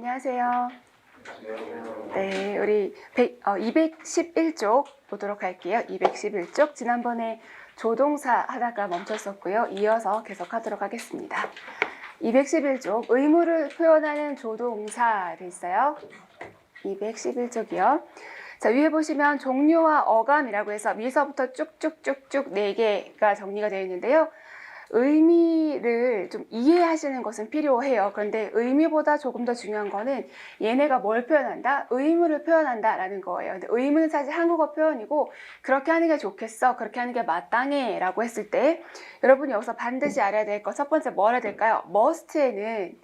안녕하세요. 네, 우리 211쪽 보도록 할게요. 211쪽 지난번에 조동사 하다가 멈췄었고요. 이어서 계속하도록 하겠습니다. 211쪽 의무를 표현하는 조동사를 있어요. 211쪽이요. 자, 위에 보시면 종류와 어감이라고 해서 위에서부터 쭉쭉쭉쭉 4개가 정리가 되어 있는데요. 의미를 좀 이해하시는 것은 필요해요. 그런데 의미보다 조금 더 중요한 거는 얘네가 뭘 표현한다? 의무를 표현한다 라는 거예요. 근데 의무는 사실 한국어 표현이고 그렇게 하는 게 좋겠어, 그렇게 하는 게 마땅해 라고 했을 때 여러분이 여기서 반드시 알아야 될 거 첫 번째 뭐 알아야 될까요? must에는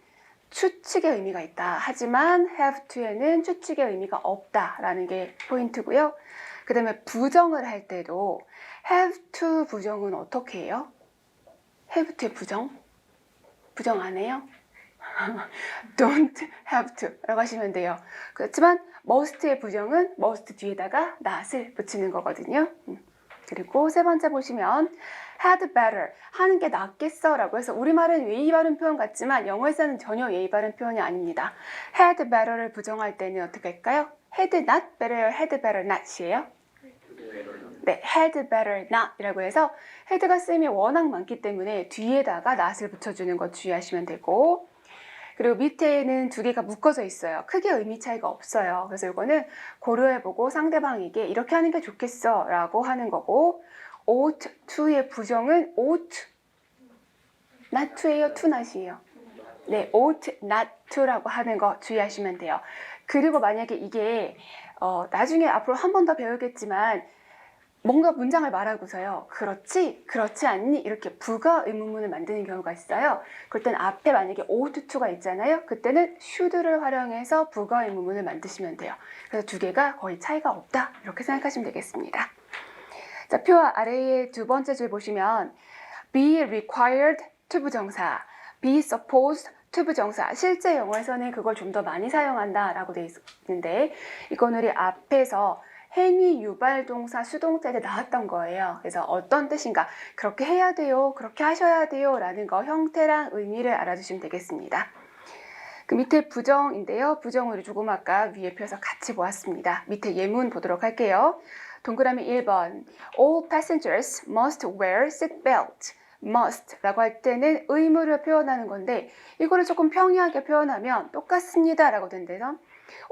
추측의 의미가 있다. 하지만 have to에는 추측의 의미가 없다 라는 게 포인트고요. 그 다음에 부정을 할 때도 have to 부정은 어떻게 해요? have to의 부정? 부정 안 해요? don't have to 라고 하시면 돼요. 그렇지만 must의 부정은 must 뒤에다가 not을 붙이는 거거든요. 그리고 세 번째 보시면 had better, 하는 게 낫겠어 라고 해서 우리말은 예의 바른 표현 같지만 영어에서는 전혀 예의 바른 표현이 아닙니다. had better를 부정할 때는 어떻게 할까요? had not better, had better not이에요. 네, had better not 이라고 해서 had가 쓰임이 워낙 많기 때문에 뒤에다가 not을 붙여주는 거 주의하시면 되고, 그리고 밑에는 두 개가 묶어져 있어요. 크게 의미 차이가 없어요. 그래서 이거는 고려해보고 상대방에게 이렇게 하는 게 좋겠어 라고 하는 거고, ought to의 부정은 ought not to예요, to not이에요? 네, ought not to라고 하는 거 주의하시면 돼요. 그리고 만약에 이게 나중에 앞으로 한 번 더 배우겠지만 뭔가 문장을 말하고서요, 그렇지, 그렇지 않니? 이렇게 부가 의문문을 만드는 경우가 있어요. 그럴 땐 앞에 만약에 ought to가 있잖아요. 그때는 should를 활용해서 부가 의문문을 만드시면 돼요. 그래서 두 개가 거의 차이가 없다. 이렇게 생각하시면 되겠습니다. 자, 표 아래의 두 번째 줄 보시면 be required to 부정사, be supposed to 부정사. 실제 영어에서는 그걸 좀 더 많이 사용한다 라고 되어 있는데 이건 우리 앞에서 행위 유발 동사 수동태에 나왔던 거예요. 그래서 어떤 뜻인가? 그렇게 해야 돼요, 그렇게 하셔야 돼요 라는 거 형태랑 의미를 알아주시면 되겠습니다. 그 밑에 부정인데요. 부정을 조금 아까 위에 펴서 같이 보았습니다. 밑에 예문 보도록 할게요. 동그라미 1번 All passengers must wear seatbelt. must 라고 할 때는 의무를 표현하는 건데 이거를 조금 평이하게 표현하면 똑같습니다 라고 된대서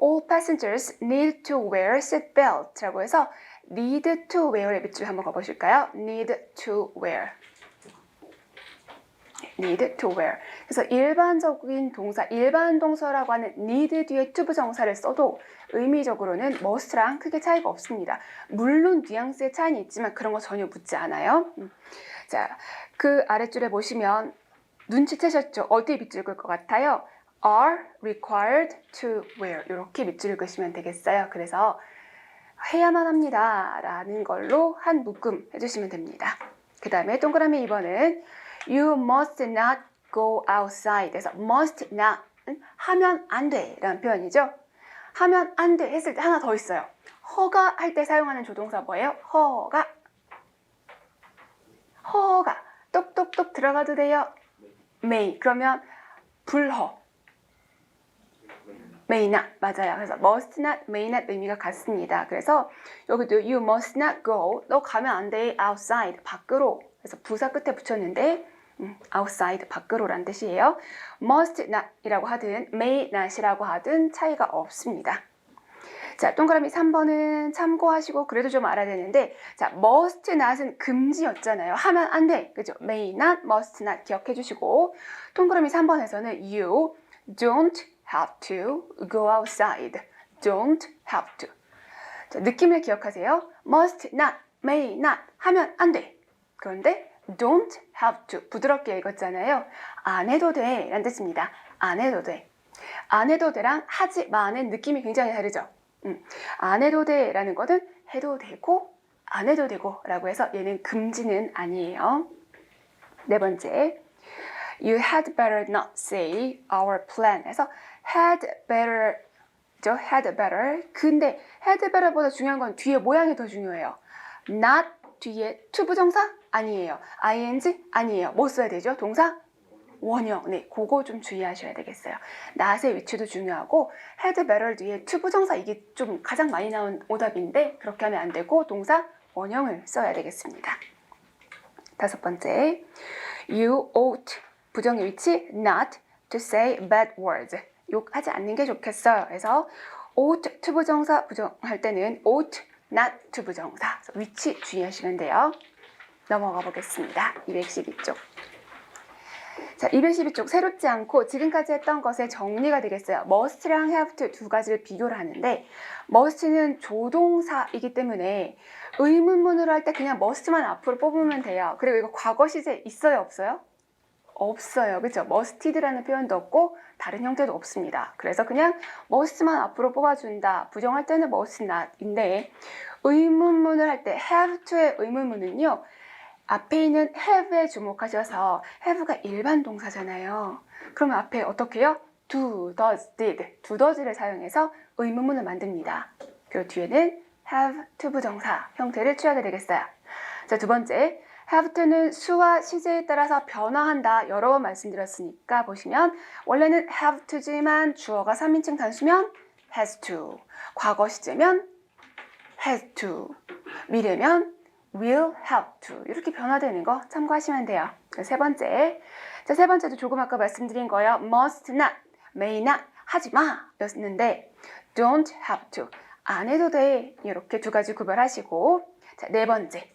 All passengers need to wear seatbelt 라고 해서 need to wear의 밑줄 한번 가보실까요? need to wear, need to wear. 그래서 일반적인 동사, 일반 동사라고 하는 need 뒤에 to 부정사를 써도 의미적으로는 must랑 크게 차이가 없습니다. 물론 뉘앙스의 차이는 있지만 그런 거 전혀 묻지 않아요. 자, 그 아랫줄에 보시면 눈치채셨죠? 어디에 밑줄 긋을 것 같아요? are required to wear 이렇게 밑줄을 그시면 되겠어요. 그래서 해야만 합니다 라는 걸로 한 묶음 해주시면 됩니다. 그 다음에 동그라미 2번은 You must not go outside 에서 must not 하면 안 돼 라는 표현이죠. 하면 안 돼 했을 때 하나 더 있어요. 허가 할 때 사용하는 조동사 뭐예요? 허가. 허가 똑똑똑 들어가도 돼요? may. 그러면 불허. may not. 맞아요. 그래서 must not, may not 의미가 같습니다. 그래서 여기도 you must not go. 너 가면 안 돼. outside. 밖으로. 그래서 부사 끝에 붙였는데 outside. 밖으로란 뜻이에요. must not 이라고 하든 may not이라고 하든 차이가 없습니다. 자, 동그라미 3번은 참고하시고 그래도 좀 알아야 되는데, 자, must not은 금지였잖아요. 하면 안 돼. 그죠? may not, must not 기억해 주시고, 동그라미 3번에서는 you don't have to go outside. don't have to. 자, 느낌을 기억하세요. must not, may not 하면 안 돼. 그런데 don't have to 부드럽게 읽었잖아요. 안 해도 돼 라는 뜻입니다. 안 해도 돼. 안 해도 돼랑 하지 마는 느낌이 굉장히 다르죠. 안 해도 돼 라는 것은 해도 되고 안 해도 되고 라고 해서 얘는 금지는 아니에요. 네 번째 You had better not say our plan 해서 had better 죠? had better. 근데 had better보다 중요한 건 뒤에 모양이 더 중요해요. not 뒤에 to 부정사? 아니에요. ing? 아니에요. 뭐 써야 되죠? 동사? 원형, 네, 그거 좀 주의하셔야 되겠어요. not의 위치도 중요하고 had better 뒤에 to 부정사 이게 좀 가장 많이 나온 오답인데 그렇게 하면 안 되고 동사 원형을 써야 되겠습니다. 다섯 번째, you ought 부정의 위치 not to say bad words. 욕하지 않는 게 좋겠어요. 그래서 ought to 부정사 부정할 때는 ought not to 부정사. 위치 주의하시면 돼요. 넘어가 보겠습니다. 212쪽. 자, 212쪽 새롭지 않고 지금까지 했던 것의 정리가 되겠어요. must랑 have to 두 가지를 비교를 하는데 must는 조동사이기 때문에 의문문으로 할 때 그냥 must만 앞으로 뽑으면 돼요. 그리고 이거 과거 시제 있어요, 없어요? 없어요. 그렇죠? musted라는 표현도 없고 다른 형태도 없습니다. 그래서 그냥 must만 앞으로 뽑아준다. 부정할 때는 must not인데 의문문을 할 때 have to의 의문문은요. 앞에 있는 have에 주목하셔서 have가 일반 동사잖아요. 그러면 앞에 어떻게 해요? do, does, did, do, does를 사용해서 의문문을 만듭니다. 그리고 뒤에는 have to 부정사 형태를 취하게 되겠어요. 자, 두 번째, have to는 수와 시제에 따라서 변화한다. 여러 번 말씀드렸으니까 보시면 원래는 have to지만 주어가 3인칭 단수면 has to, 과거 시제면 has to, 미래면 will have to 이렇게 변화되는 거 참고하시면 돼요. 세 번째, 자, 세 번째도 조금 아까 말씀드린 거예요. must not, may not, 하지 마 였는데 don't have to, 안 해도 돼 이렇게 두 가지 구별하시고 자, 네 번째,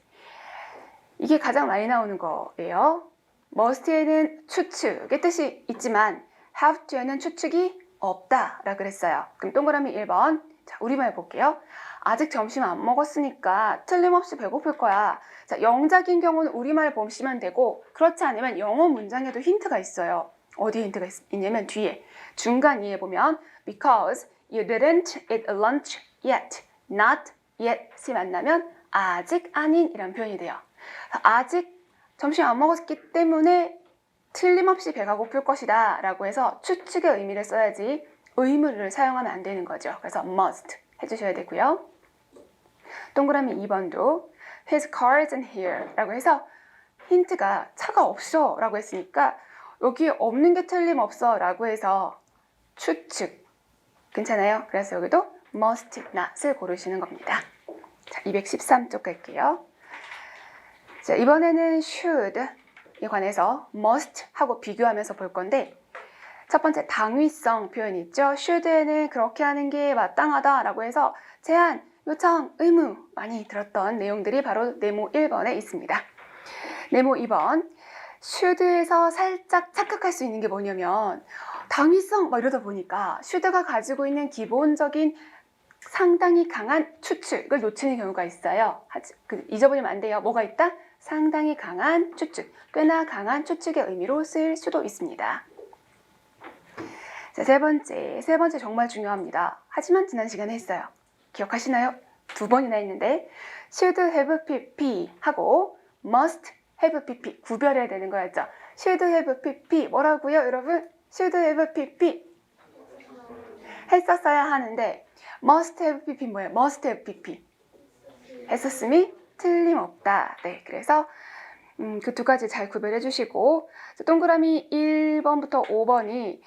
이게 가장 많이 나오는 거예요. must에는 추측의 뜻이 있지만 have to에는 추측이 없다라고 그랬어요. 그럼 동그라미 1번, 자, 우리말 볼게요. 아직 점심 안 먹었으니까 틀림없이 배고플 거야. 자, 영작인 경우는 우리말 보시면 되고 그렇지 않으면 영어 문장에도 힌트가 있어요. 어디에 힌트가 있냐면 뒤에 중간 이에 보면 because you didn't eat lunch yet, not yet이 만나면 아직 아닌 이란 표현이 돼요. 아직 점심 안 먹었기 때문에 틀림없이 배가 고플 것이다 라고 해서 추측의 의미를 써야지 의문을 사용하면 안 되는 거죠. 그래서 must 해주셔야 되고요. 동그라미 2번도 His car isn't here 라고 해서 힌트가 차가 없어 라고 했으니까 여기 없는 게 틀림없어 라고 해서 추측 괜찮아요? 그래서 여기도 must not을 고르시는 겁니다. 자, 213쪽 갈게요. 자, 이번에는 should에 관해서 must 하고 비교하면서 볼 건데 첫 번째 당위성 표현이 있죠. should에는 그렇게 하는 게 마땅하다 라고 해서 제한, 요청, 의무 많이 들었던 내용들이 바로 네모 1번에 있습니다. 네모 2번 should에서 살짝 착각할 수 있는 게 뭐냐면 당위성 막 이러다 보니까 should가 가지고 있는 기본적인 상당히 강한 추측을 놓치는 경우가 있어요. 잊어버리면 안 돼요. 뭐가 있다? 상당히 강한 추측, 꽤나 강한 추측의 의미로 쓰일 수도 있습니다. 자, 세 번째 정말 중요합니다. 하지만 지난 시간에 했어요. 기억하시나요? 두 번이나 했는데 should have pp 하고 must have pp 구별해야 되는 거였죠. should have pp 뭐라고요, 여러분? should have pp 했었어야 하는데 must have pp 뭐예요? must have pp 했었음이 틀림없다. 네, 그래서 그 두 가지 잘 구별해 주시고 동그라미 1번부터 5번이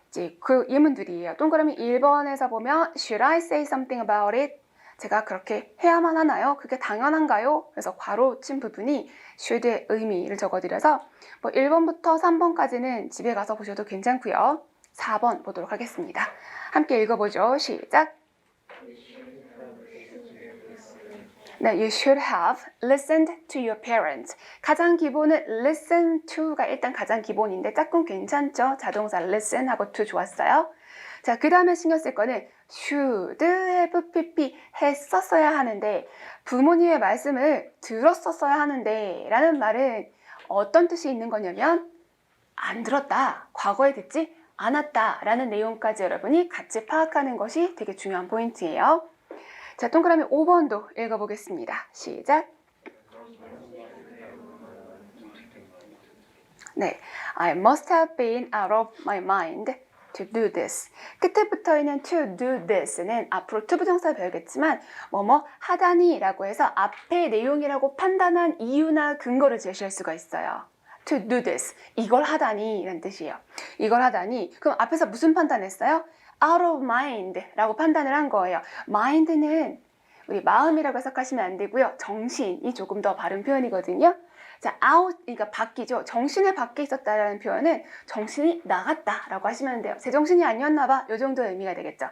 이제 그 예문들이에요. 동그라미 1번에서 보면 Should I say something about it? 제가 그렇게 해야만 하나요? 그게 당연한가요? 그래서 괄호 친 부분이 should의 의미를 적어드려서 뭐 1번부터 3번까지는 집에 가서 보셔도 괜찮고요. 4번 보도록 하겠습니다. 함께 읽어보죠. 시작! 네, you should have listened to your parents. 가장 기본은 listen to가 일단 가장 기본인데 짝꿍 괜찮죠? 자동사 listen 하고 to 좋았어요. 자, 그 다음에 신경 쓸 거는 should have pp 했었어야 하는데 부모님의 말씀을 들었었어야 하는데 라는 말은 어떤 뜻이 있는 거냐면 안 들었다, 과거에 듣지 않았다 라는 내용까지 여러분이 같이 파악하는 것이 되게 중요한 포인트예요. 자, 동그라미 5번도 읽어보겠습니다. 시작! 네, I must have been out of my mind to do this. 끝에 붙어있는 to do this는 앞으로 to 부정사 배우겠지만 뭐뭐 하다니 라고 해서 앞에 내용이라고 판단한 이유나 근거를 제시할 수가 있어요. to do this. 이걸 하다니 라는 뜻이에요. 이걸 하다니. 그럼 앞에서 무슨 판단했어요? out of mind 라고 판단을 한 거예요. mind는 우리 마음이라고 해석하시면 안 되고요. 정신이 조금 더 바른 표현이거든요. 자, out, 그러니까 밖이죠. 정신의 밖에 있었다라는 표현은 정신이 나갔다라고 하시면 돼요. 제정신이 아니었나 봐. 이 정도의 의미가 되겠죠.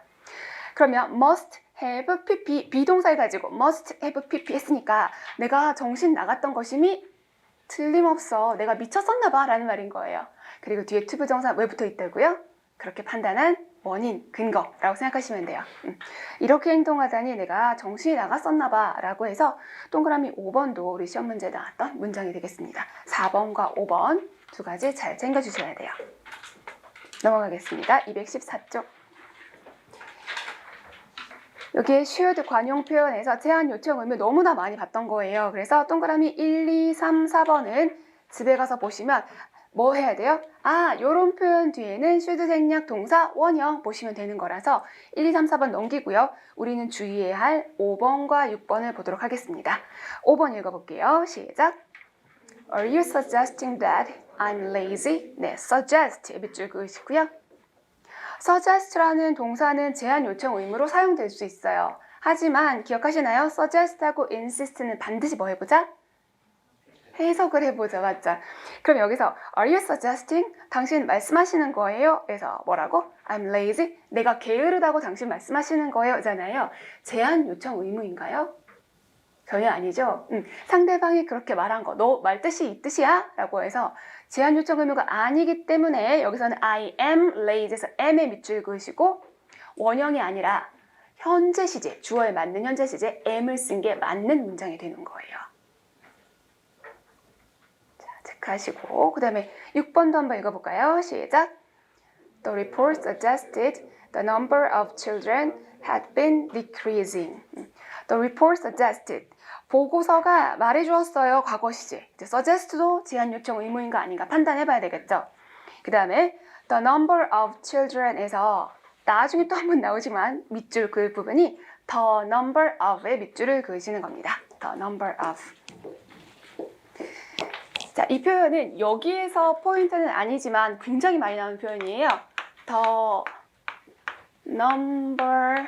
그러면 must have pp, 비동사를 가지고 must have pp 했으니까 내가 정신 나갔던 것임이 틀림없어. 내가 미쳤었나 봐 라는 말인 거예요. 그리고 뒤에 to 부정사 왜 붙어 있다고요? 그렇게 판단한 원인, 근거라고 생각하시면 돼요. 이렇게 행동하다니 내가 정신이 나갔었나 봐 라고 해서 동그라미 5번도 우리 시험 문제에 나왔던 문장이 되겠습니다. 4번과 5번 두 가지 잘 챙겨주셔야 돼요. 넘어가겠습니다. 214쪽. 여기에 should 관용 표현에서 제한 요청 의무 너무나 많이 봤던 거예요. 그래서 동그라미 1, 2, 3, 4번은 집에 가서 보시면 뭐 해야 돼요? 아, 요런 표현 뒤에는 should 생략 동사 원형 보시면 되는 거라서 1, 2, 3, 4번 넘기고요. 우리는 주의해야 할 5번과 6번을 보도록 하겠습니다. 5번 읽어볼게요. 시작. Are you suggesting that I'm lazy? 네, suggest 밑줄 그으시고요. suggest라는 동사는 제한 요청 의무로 사용될 수 있어요. 하지만 기억하시나요? suggest하고 insist는 반드시 뭐 해보자? 해석을 해보자. 맞죠? 그럼 여기서 Are you suggesting? 당신 말씀하시는 거예요? 그래서 뭐라고? I'm lazy. 내가 게으르다고 당신 말씀하시는 거예요? 잖아요. 제한 요청 의무인가요? 전혀 아니죠. 상대방이 그렇게 말한 거, 너 말 뜻이 이 뜻이야? 라고 해서 제한 요청 의무가 아니기 때문에 여기서는 I am lazy에서 am에 밑줄 그으시고 원형이 아니라 현재 시제, 주어에 맞는 현재 시제 am을 쓴 게 맞는 문장이 되는 거예요. 자, 체크하시고 그 다음에 6번도 한번 읽어볼까요? 시작. The report suggested the number of children had been decreasing. The report suggested. 보고서가 말해주었어요. 과거 시제. 이제 suggest도 제한 요청 의무인가 아닌가 판단해봐야 되겠죠. 그 다음에 the number of children에서 나중에 또 한 번 나오지만 밑줄 그을 부분이 the number of의 밑줄을 그으시는 겁니다. the number of. 자, 이 표현은 여기에서 포인트는 아니지만 굉장히 많이 나오는 표현이에요. the number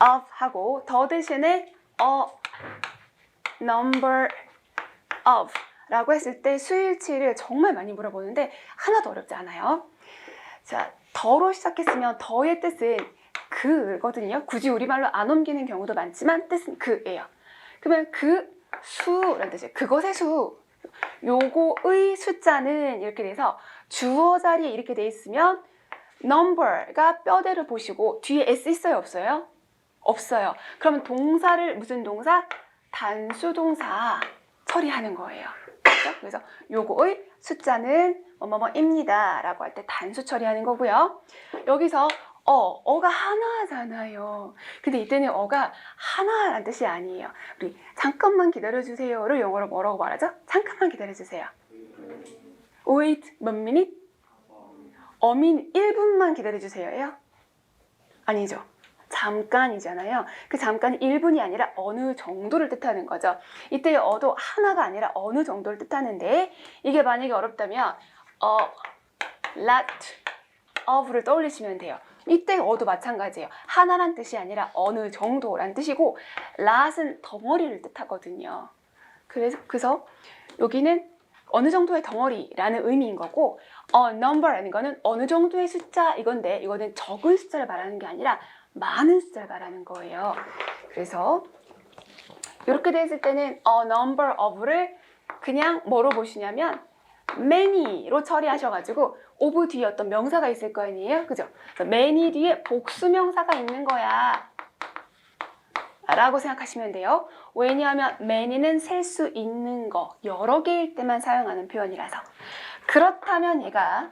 of 하고 the 대신에 number of 라고 했을 때 수일치를 정말 많이 물어보는데 하나도 어렵지 않아요. 자, 더로 시작했으면 더의 뜻은 그거든요. 굳이 우리말로 안 옮기는 경우도 많지만 뜻은 그예요. 그러면 그 수라는 뜻이에요. 그것의 수. 요거의 숫자는 이렇게 돼서 주어 자리에 이렇게 돼 있으면 number가 뼈대를 보시고 뒤에 s 있어요? 없어요? 없어요. 그러면 동사를 무슨 동사? 단수 동사 처리하는 거예요. 그렇죠? 그래서 요거의 숫자는 뭐뭐뭐입니다 라고 할 때 단수 처리하는 거고요. 여기서 어가 하나잖아요. 근데 이때는 어가 하나라는 뜻이 아니에요. 우리 잠깐만 기다려주세요를 영어로 뭐라고 말하죠? 잠깐만 기다려주세요. Wait 몇 minute? 어민 1분만 기다려주세요예요? 아니죠. 잠깐이잖아요. 그 잠깐이 1분이 아니라 어느 정도를 뜻하는 거죠. 이때의 어도 하나가 아니라 어느 정도를 뜻하는데 이게 만약에 어렵다면 lot of를 떠올리시면 돼요. 이때 어도 마찬가지예요. 하나란 뜻이 아니라 어느 정도란 뜻이고 lot은 덩어리를 뜻하거든요. 그래서 여기는 어느 정도의 덩어리라는 의미인 거고 number라는 거는 어느 정도의 숫자 이건데 이거는 적은 숫자를 말하는 게 아니라 많은 숫자를 말하는 거예요. 그래서 이렇게 됐을 때는 number of를 그냥 뭐로 보시냐면 many로 처리하셔가지고 of 뒤에 어떤 명사가 있을 거 아니에요? 그죠? 그래서 many 뒤에 복수명사가 있는 거야 라고 생각하시면 돼요. 왜냐하면 many는 셀 수 있는 거, 여러 개일 때만 사용하는 표현이라서. 그렇다면 얘가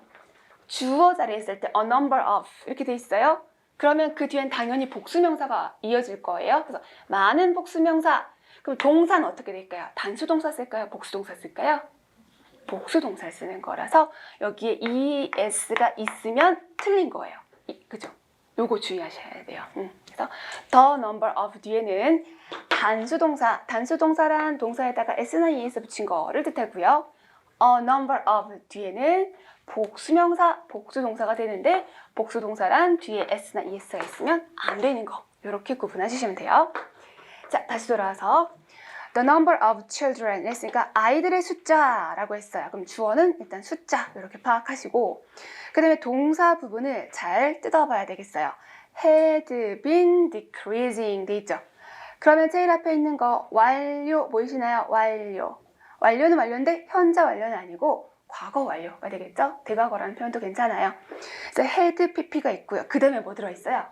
주어 자리에 있을 때 a number of 이렇게 돼 있어요. 그러면 그 뒤엔 당연히 복수명사가 이어질 거예요. 그래서 많은 복수명사. 그럼 동사는 어떻게 될까요? 단수동사 쓸까요? 복수동사 쓸까요? 복수동사 쓰는 거라서 여기에 es가 있으면 틀린 거예요. 그죠? 요거 주의하셔야 돼요. 그래서 the number of 뒤에는 단수동사란 동사에다가 s나 es 붙인 거를 뜻하고요. a number of 뒤에는 복수명사, 복수동사가 되는데 복수동사란 뒤에 s나 es가 있으면 안 되는 거 이렇게 구분하시면 돼요. 자, 다시 돌아와서 the number of children 했으니까 아이들의 숫자라고 했어요. 그럼 주어는 일단 숫자 이렇게 파악하시고 그 다음에 동사 부분을 잘 뜯어봐야 되겠어요. had been decreasing 돼 있죠. 그러면 제일 앞에 있는 거 완료 보이시나요? 완료. 완료는 완료인데 현재 완료는 아니고 과거 완료가 되겠죠? 대과거라는 표현도 괜찮아요. 그래서 had pp가 있고요. 그 다음에 뭐 들어있어요?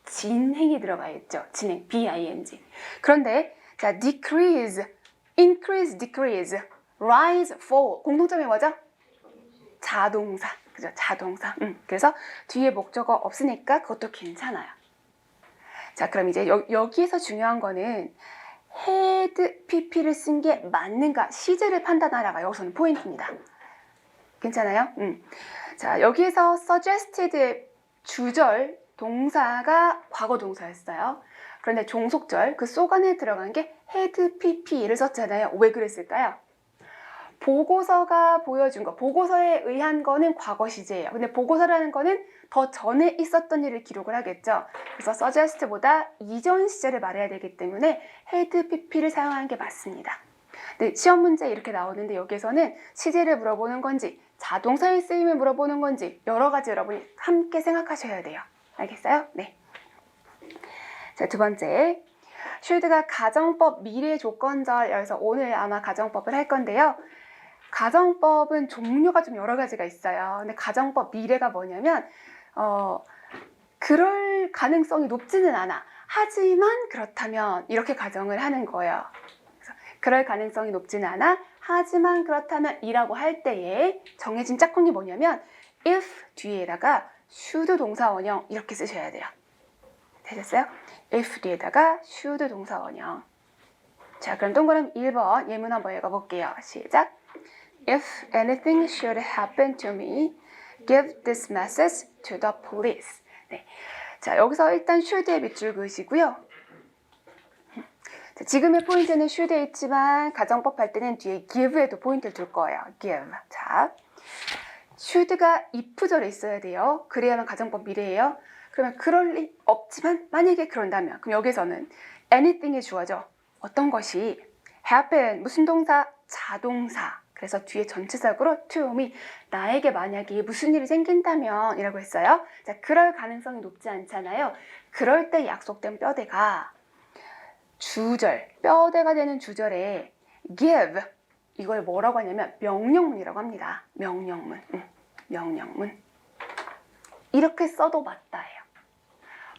진행이 들어가 있죠. 진행, BING. 그런데 자, decrease, increase, decrease, rise, fall. 공통점이 뭐죠? 자동사. 그죠? 자동사. 그래서 뒤에 목적어 없으니까 그것도 괜찮아요. 자, 그럼 이제 여기에서 중요한 거는 had pp를 쓴 게 맞는가 시제를 판단하라가 여기서는 포인트입니다. 괜찮아요? 자, 여기에서 suggested 주절 동사가 과거 동사였어요. 그런데 종속절 그 속 안에 들어간 게 had pp를 썼잖아요. 왜 그랬을까요? 보고서가 보여준 거, 보고서에 의한 거는 과거 시제예요. 근데 보고서라는 거는 더 전에 있었던 일을 기록을 하겠죠. 그래서 suggest보다 이전 시제를 말해야 되기 때문에 had pp를 사용하는 게 맞습니다. 네, 시험 문제 이렇게 나오는데 여기에서는 시제를 물어보는 건지 자동사의 쓰임을 물어보는 건지 여러 가지 여러분이 함께 생각하셔야 돼요. 알겠어요? 네. 자, 두 번째. 쉴드가 가정법 미래 조건절 여기서 오늘 아마 가정법을 할 건데요. 가정법은 종류가 좀 여러 가지가 있어요. 근데 가정법 미래가 뭐냐면 그럴 가능성이 높지는 않아. 하지만 그렇다면 이렇게 가정을 하는 거예요. 그래서 그럴 가능성이 높지는 않아. 하지만 그렇다면 이라고 할 때에 정해진 짝꿍이 뭐냐면 if 뒤에다가 should 동사 원형 이렇게 쓰셔야 돼요. 되셨어요? if 뒤에다가 should 동사 원형. 자, 그럼 동그라미 1번 예문 한번 읽어볼게요. 시작. If anything should happen to me, give this message to the police. 네. 자, 여기서 일단 should에 밑줄 그으시고요. 자, 지금의 포인트는 should에 있지만 가정법 할 때는 뒤에 give에도 포인트를 둘 거예요. give. 자, should가 if절에 있어야 돼요. 그래야만 가정법 미래예요. 그러면 그럴 리 없지만 만약에 그런다면 그럼 여기서는 anything이 주어져. 어떤 것이 happen 무슨 동사? 자동사. 그래서 뒤에 전치사구로 to me 나에게 만약에 무슨 일이 생긴다면 이라고 했어요. 자, 그럴 가능성이 높지 않잖아요. 그럴 때 약속된 뼈대가 주절, 뼈대가 되는 주절에 give 이걸 뭐라고 하냐면 명령문이라고 합니다. 명령문. 명령문. 이렇게 써도 맞다예요.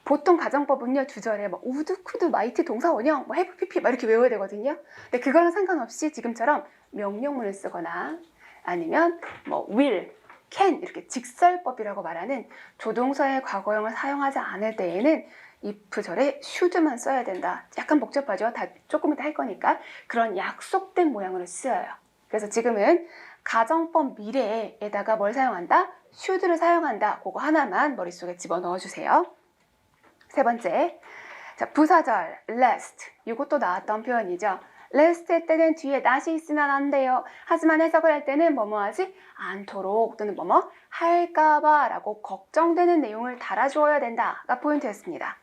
보통 가정법은요, 주절에 뭐 우드, 쿠드, 마이티, 동사 원형, 뭐 have, pp 막 이렇게 외워야 되거든요. 근데 그거랑 상관없이 지금처럼 명령문을 쓰거나 아니면 뭐 will, can 이렇게 직설법이라고 말하는 조동사의 과거형을 사용하지 않을 때에는 if절에 should만 써야 된다. 약간 복잡하죠? 다 조금 이따 할 거니까 그런 약속된 모양으로 쓰여요. 그래서 지금은 가정법 미래에다가 뭘 사용한다? should를 사용한다. 그거 하나만 머릿속에 집어넣어 주세요. 세 번째, 자, 부사절 lest 이것도 나왔던 표현이죠. lest 할 때는 뒤에 not이 있으면 안 돼요. 하지만 해석을 할 때는 뭐뭐 하지 않도록 또는 뭐뭐 할까봐 라고 걱정되는 내용을 달아주어야 된다가 포인트였습니다.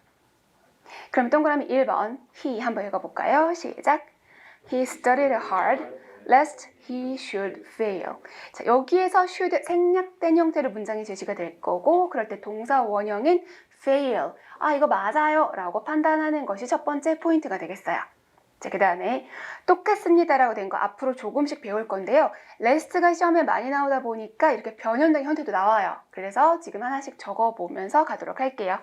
그럼 동그라미 1번 he 한번 읽어볼까요? 시작. He studied hard lest he should fail. 자, 여기에서 should 생략된 형태로 문장이 제시가 될 거고 그럴 때 동사 원형인 fail. 아, 이거 맞아요 라고 판단하는 것이 첫 번째 포인트가 되겠어요. 자, 그 다음에 똑같습니다 라고 된 거 앞으로 조금씩 배울 건데요. lest가 시험에 많이 나오다 보니까 이렇게 변형된 형태도 나와요. 그래서 지금 하나씩 적어보면서 가도록 할게요.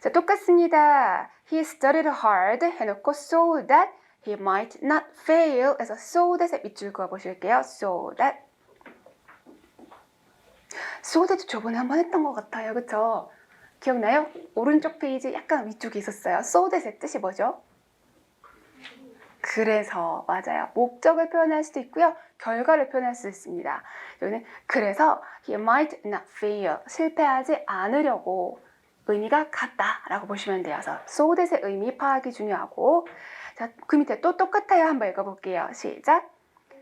자, 똑같습니다. He studied hard 해놓고 so that he might not fail 해서 so that에 밑줄 그어 보실게요. so that 저번에 한번 했던 것 같아요. 그쵸? 기억나요? 오른쪽 페이지 약간 위쪽에 있었어요. so that의 뜻이 뭐죠? 그래서 맞아요. 목적을 표현할 수도 있고요. 결과를 표현할 수 있습니다. 여기는 그래서 he might not fail 실패하지 않으려고 의미가 같다라고 보시면 돼요. 그래서 so that의 의미 파악이 중요하고 자, 그 밑에 또 똑같아요. 한번 읽어볼게요. 시작.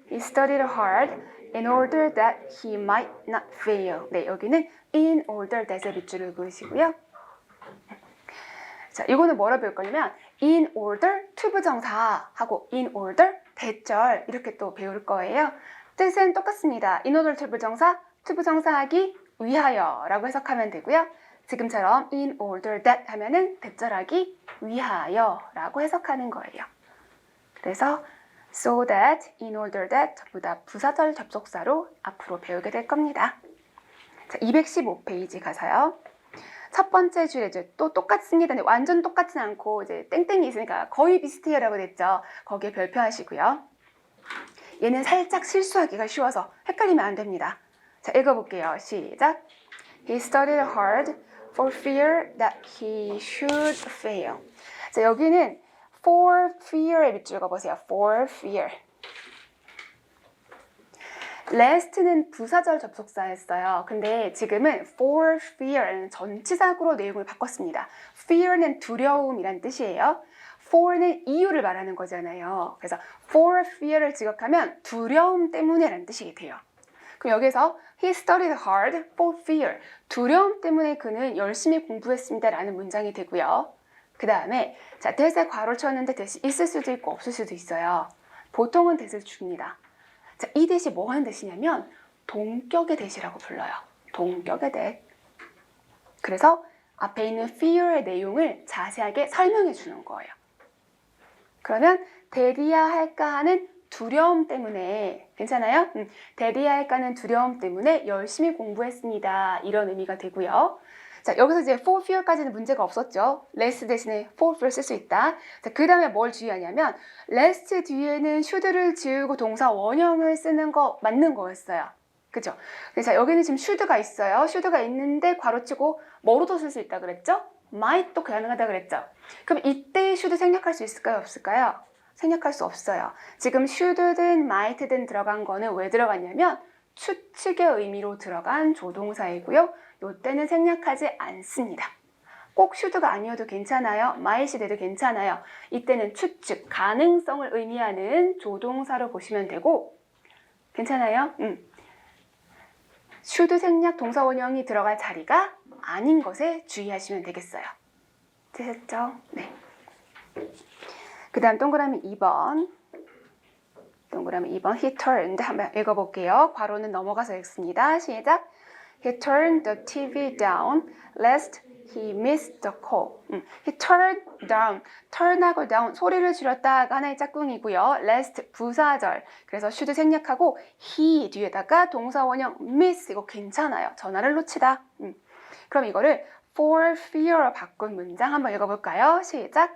He studied hard in order that he might not fail. 네, 여기는 in order that의 밑줄을 그으시고요. 자, 이거는 뭐라 배울 거냐면 in order to 부정사 하고 in order 대절 이렇게 또 배울 거예요. 뜻은 똑같습니다. in order to 부정사, to 부정사 하기 위하여 라고 해석하면 되고요. 지금처럼 in order that 하면은 대절하기 위하여 라고 해석하는 거예요. 그래서 so that, in order that 전부 다 부사절 접속사로 앞으로 배우게 될 겁니다. 자, 215페이지 가서요. 첫 번째 줄에 이제 또 똑같습니다. 근데 완전 똑같진 않고 이제 땡땡이 있으니까 거의 비슷해요라고 됐죠. 거기에 별표하시고요. 얘는 살짝 실수하기가 쉬워서 헷갈리면 안 됩니다. 자, 읽어볼게요. 시작. He studied hard for fear that he should fail. 자, 여기는 for fear의 밑줄 그어보세요. for fear. last는 부사절 접속사였어요. 근데 지금은 for fear는 전치사구로 내용을 바꿨습니다. fear는 두려움이란 뜻이에요. for는 이유를 말하는 거잖아요. 그래서 for fear를 지각하면 두려움 때문에 라는 뜻이 돼요. 그럼 여기서 he studied hard for fear. 두려움 때문에 그는 열심히 공부했습니다 라는 문장이 되고요. 그 다음에 자, that에 괄호 쳤는데 that이 있을 수도 있고 없을 수도 있어요. 보통은 that을 줍니다. 자, 이 that이 뭐 하는 that이냐면 동격의 that이라고 불러요. 동격의 that. 그래서 앞에 있는 fear의 내용을 자세하게 설명해 주는 거예요. 그러면 that이야 할까 하는 두려움 때문에 괜찮아요? that이야 할까 하는 두려움 때문에 열심히 공부했습니다. 이런 의미가 되고요. 자, 여기서 이제 for fear까지는 문제가 없었죠. lest 대신에 for fear 쓸 수 있다. 자, 그 다음에 뭘 주의하냐면 lest 뒤에는 should를 지우고 동사 원형을 쓰는 거 맞는 거였어요. 그죠? 자, 여기는 지금 should가 있어요. should가 있는데 괄호치고 뭐로도 쓸 수 있다 그랬죠? might도 가능하다 그랬죠? 그럼 이때 should 생략할 수 있을까요? 없을까요? 생략할 수 없어요. 지금 should든 might든 들어간 거는 왜 들어갔냐면 추측의 의미로 들어간 조동사이고요. 이때는 생략하지 않습니다. 꼭 should가 아니어도 괜찮아요. might이 돼도 괜찮아요. 이때는 추측, 가능성을 의미하는 조동사로 보시면 되고 괜찮아요? should 생략 동사 원형이 들어갈 자리가 아닌 것에 주의하시면 되겠어요. 되셨죠? 네. 그 다음 동그라미 2번. 동그라미 2번 he turned 한번 읽어볼게요. 괄호는 넘어가서 읽습니다. 시작. He turned the TV down lest he missed the call. He turned down. turn하고 down 소리를 줄였다가 하나의 짝꿍이고요. lest 부사절. 그래서 should 생략하고 he 뒤에다가 동사 원형 miss 이거 괜찮아요. 전화를 놓치다. 그럼 이거를 for fear로 바꾼 문장 한번 읽어볼까요? 시작.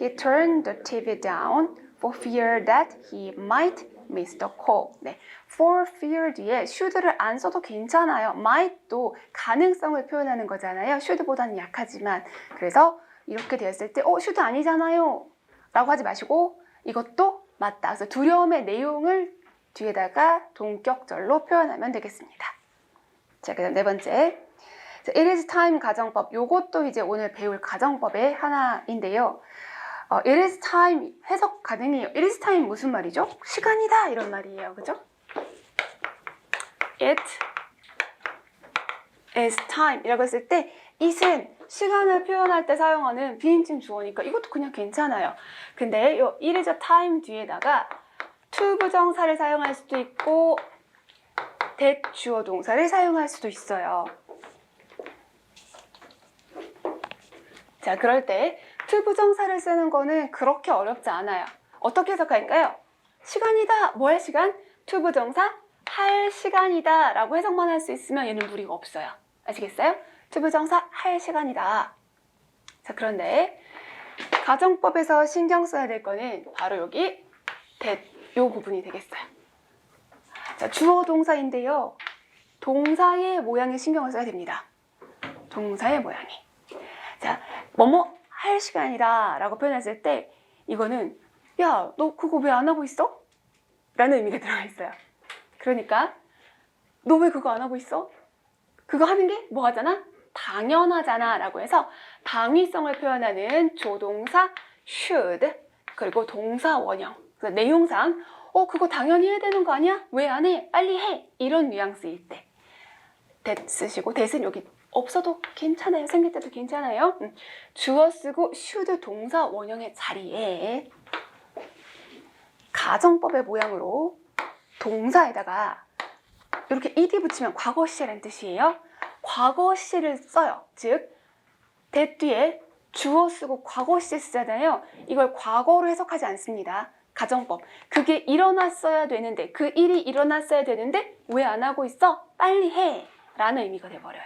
He turned the TV down for fear that he might miss the call. 네, for fear 뒤에 should를 안 써도 괜찮아요. might도 가능성을 표현하는 거잖아요. should보다는 약하지만 그래서 이렇게 되었을 때 should 아니잖아요 라고 하지 마시고 이것도 맞다. 그래서 두려움의 내용을 뒤에다가 동격절로 표현하면 되겠습니다. 자, 그다음 네 번째. 자, it is time 가정법. 요것도 이제 오늘 배울 가정법의 하나인데요. it is time 해석 가능해요. it is time 무슨 말이죠? 시간이다 이런 말이에요. 그죠? it is time 이라고 했을 때 it은 시간을 표현할 때 사용하는 비인칭 주어니까 이것도 그냥 괜찮아요. 근데 요 it is time 뒤에다가 to 부정사를 사용할 수도 있고 that 주어 동사를 사용할 수도 있어요. 자, 그럴 때 to 부정사를 쓰는 거는 그렇게 어렵지 않아요. 어떻게 해석할까요? 시간이다. 뭐 할 시간? to 부정사 할 시간이다 라고 해석만 할 수 있으면 얘는 무리가 없어요. 아시겠어요? to 부정사 할 시간이다. 자, 그런데 가정법에서 신경 써야 될 거는 바로 여기 that 요 부분이 되겠어요. 자, 주어 동사인데요. 동사의 모양에 신경을 써야 됩니다. 동사의 모양이. 자, 뭐뭐 할 시간이다 라고 표현했을 때 이거는 야, 너 그거 왜 안 하고 있어? 라는 의미가 들어가 있어요. 그러니까 너 왜 그거 안 하고 있어? 그거 하는 게 뭐 하잖아? 당연하잖아 라고 해서 당위성을 표현하는 조동사 should 그리고 동사 원형 그래서 내용상 그거 당연히 해야 되는 거 아니야? 왜 안 해? 빨리 해! 이런 뉘앙스일 때 that 쓰시고 that은 여기 없어도 괜찮아요. 생길 때도 괜찮아요. 주어 쓰고 should 동사 원형의 자리에 가정법의 모양으로 동사에다가 이렇게 ed 붙이면 과거 시제라는 뜻이에요. 과거 시제를 써요. 즉 that 뒤에 주어 쓰고 과거 시제 쓰잖아요. 이걸 과거로 해석하지 않습니다. 가정법. 그게 일어났어야 되는데, 그 일이 일어났어야 되는데 왜 안 하고 있어? 빨리 해! 라는 의미가 돼버려요.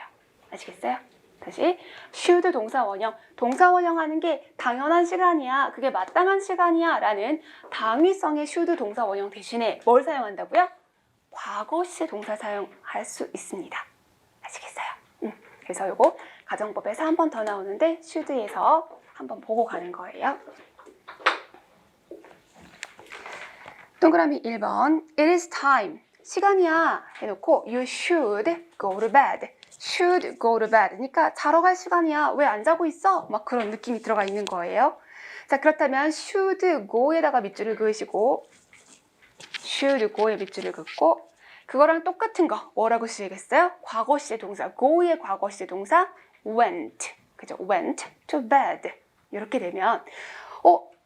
아시겠어요? 다시 should 동사 원형. 동사 원형 하는 게 당연한 시간이야. 그게 마땅한 시간이야. 라는 당위성의 should 동사 원형 대신에 뭘 사용한다고요? 과거 시제 동사 사용할 수 있습니다. 아시겠어요? 그래서 요거 가정법에서 한 번 더 나오는데 should에서 한번 보고 가는 거예요. 동그라미 1번 It is time. 시간이야 해놓고 You should go to bed. Should go to bed. 그러니까 자러 갈 시간이야. 왜 안 자고 있어? 막 그런 느낌이 들어가 있는 거예요. 자, 그렇다면 should go에다가 밑줄을 그으시고 should go에 밑줄을 긋고 그거랑 똑같은 거 뭐라고 쓰시겠어요? 과거 시제 동사 go의 과거 시제 동사 went. 그죠? went to bed. 이렇게 되면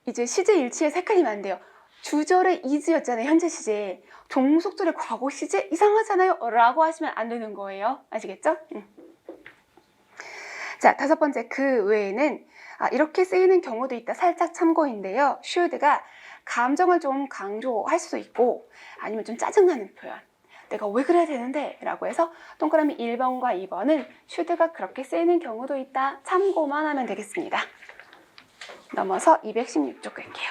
이제 시제 일치에 색깔이면 안 돼요. 주절의 is였잖아요. 현재 시제. 종속절의 과거 시제? 이상하잖아요. 라고 하시면 안 되는 거예요. 아시겠죠? 자, 5번째 그 외에는 이렇게 쓰이는 경우도 있다. 살짝 참고인데요. should가 감정을 좀 강조할 수도 있고 아니면 좀 짜증나는 표현. 내가 왜 그래야 되는데? 라고 해서 동그라미 1번과 2번은 should가 그렇게 쓰이는 경우도 있다. 참고만 하면 되겠습니다. 넘어서 216쪽 갈게요.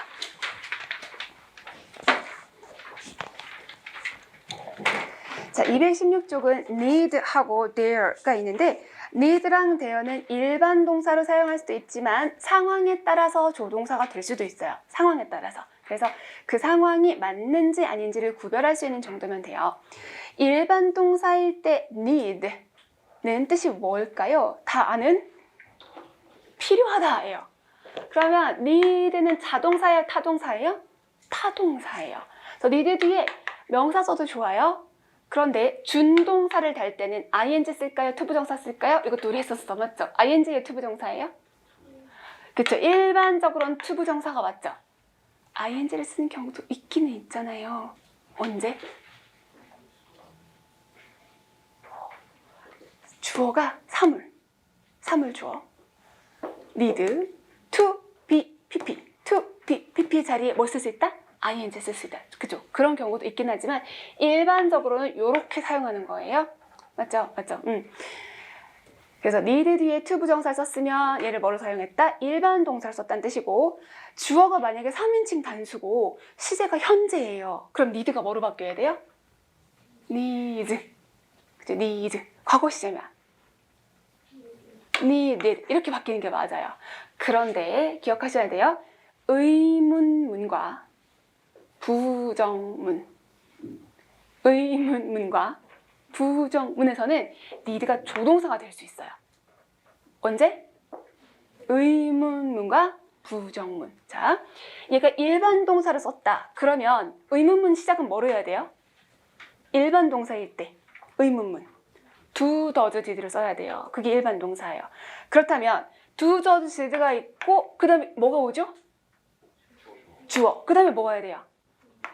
자, 216쪽은 need하고 there가 있는데 need랑 there는 일반 동사로 사용할 수도 있지만 상황에 따라서 조동사가 될 수도 있어요. 상황에 따라서. 그래서 그 상황이 맞는지 아닌지를 구별할 수 있는 정도면 돼요. 일반 동사일 때 need는 뜻이 뭘까요? 다 아는? 필요하다예요. 그러면 need는 자동사예요? 타동사예요? 타동사예요. 그래서 need 뒤에 명사 써도 좋아요. 그런데 준동사를 달 때는 ing 쓸까요? 투부정사 쓸까요? 이것도 우리 했었어. 맞죠? ing의 투부정사예요? 그쵸? 일반적으로는 투부정사가 맞죠? ing를 쓰는 경우도 있기는 있잖아요. 언제? 주어가 사물 주어. need, to be, pp. to be, pp 자리에 뭘 쓸 수 있다? ing 쓸 수 있다. 그죠? 그런 경우도 있긴 하지만 일반적으로는 이렇게 사용하는 거예요. 맞죠? 맞죠? 그래서 need 뒤에 to 부정사를 썼으면 얘를 뭐로 사용했다? 일반 동사를 썼다는 뜻이고 주어가 만약에 3인칭 단수고 시제가 현재예요. 그럼 need가 뭐로 바뀌어야 돼요? needs. 그죠? needs. 과거 시제면 need 이렇게 바뀌는 게 맞아요. 그런데 기억하셔야 돼요. 의문문과 부정문. 의문문과 부정문에서는 need가 조동사가 될 수 있어요. 언제? 의문문과 부정문. 자, 얘가 일반 동사를 썼다. 그러면 의문문 시작은 뭐로 해야 돼요? 일반 동사일 때 의문문. do, does, did를 써야 돼요. 그게 일반 동사예요. 그렇다면 do, does, did가 있고 그 다음에 뭐가 오죠? 주어. 그 다음에 뭐가 와야 돼요?